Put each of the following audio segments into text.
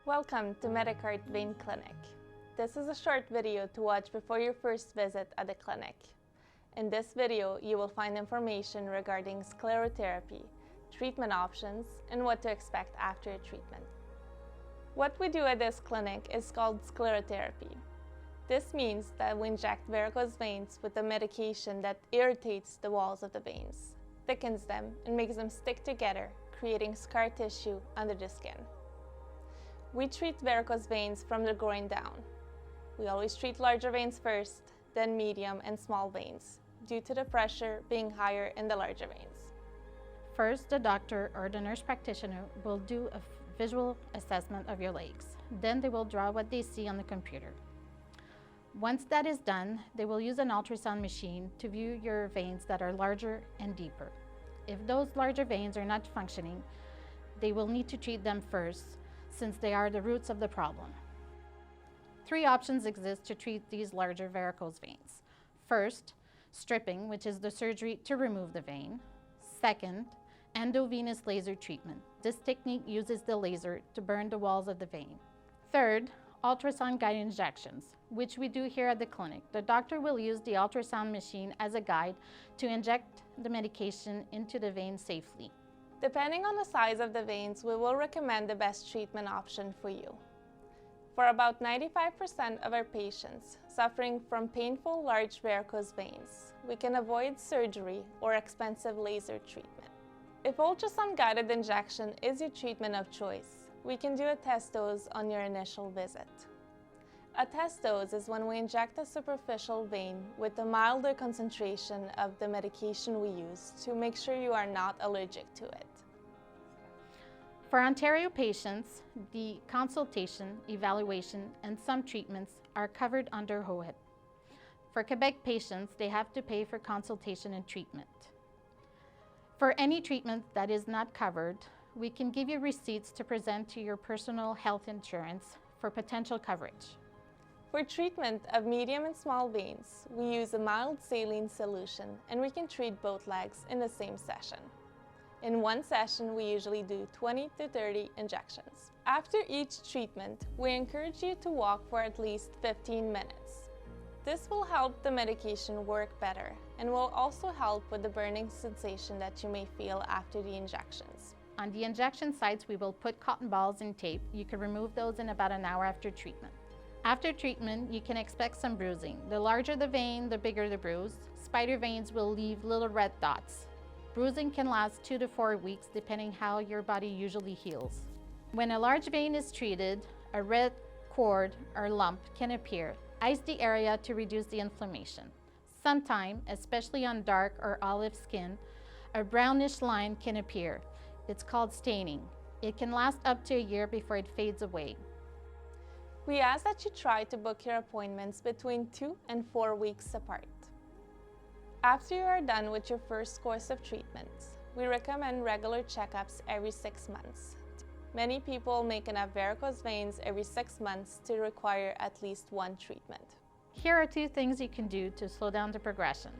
Welcome to Medicart Vein Clinic. This is a short video to watch before your first visit at the clinic. In this video, you will find information regarding sclerotherapy, treatment options, and what to expect after a treatment. What we do at this clinic is called sclerotherapy. This means that we inject varicose veins with a medication that irritates the walls of the veins, thickens them, and makes them stick together, creating scar tissue under the skin. We treat varicose veins from the groin down. We always treat larger veins first, then medium and small veins, due to the pressure being higher in the larger veins. First, the doctor or the nurse practitioner will do a visual assessment of your legs. Then they will draw what they see on the computer. Once that is done, they will use an ultrasound machine to view your veins that are larger and deeper. If those larger veins are not functioning, they will need to treat them first, since they are the roots of the problem. Three options exist to treat these larger varicose veins. First, stripping, which is the surgery to remove the vein. Second, endovenous laser treatment. This technique uses the laser to burn the walls of the vein. Third, ultrasound-guided injections, which we do here at the clinic. The doctor will use the ultrasound machine as a guide to inject the medication into the vein safely. Depending on the size of the veins, we will recommend the best treatment option for you. For about 95% of our patients suffering from painful large varicose veins, we can avoid surgery or expensive laser treatment. If ultrasound-guided injection is your treatment of choice, we can do a test dose on your initial visit. A test dose is when we inject a superficial vein with a milder concentration of the medication we use to make sure you are not allergic to it. For Ontario patients, the consultation, evaluation, and some treatments are covered under HOHIT. For Quebec patients, they have to pay for consultation and treatment. For any treatment that is not covered, we can give you receipts to present to your personal health insurance for potential coverage. For treatment of medium and small veins, we use a mild saline solution, and we can treat both legs in the same session. In one session, we usually do 20 to 30 injections. After each treatment, we encourage you to walk for at least 15 minutes. This will help the medication work better and will also help with the burning sensation that you may feel after the injections. On the injection sites, we will put cotton balls and tape. You can remove those in about an hour after treatment. After treatment, you can expect some bruising. The larger the vein, the bigger the bruise. Spider veins will leave little red dots. Bruising can last 2 to 4 weeks, depending how your body usually heals. When a large vein is treated, a red cord or lump can appear. Ice the area to reduce the inflammation. Sometimes, especially on dark or olive skin, a brownish line can appear. It's called staining. It can last up to a year before it fades away. We ask that you try to book your appointments between 2 and 4 weeks apart. After you are done with your first course of treatment, we recommend regular checkups every 6 months. Many people may have varicose veins every 6 months to require at least one treatment. Here are 2 things you can do to slow down the progression.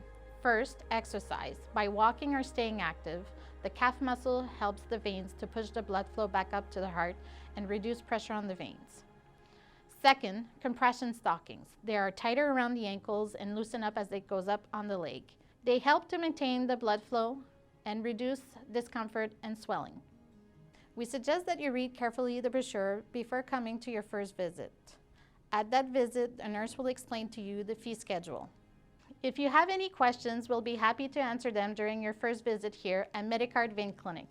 First, exercise. By walking or staying active, the calf muscle helps the veins to push the blood flow back up to the heart and reduce pressure on the veins. Second, compression stockings. They are tighter around the ankles and loosen up as it goes up on the leg. They help to maintain the blood flow and reduce discomfort and swelling. We suggest that you read carefully the brochure before coming to your first visit. At that visit, a nurse will explain to you the fee schedule. If you have any questions, we'll be happy to answer them during your first visit here at Medicart Vein Clinic.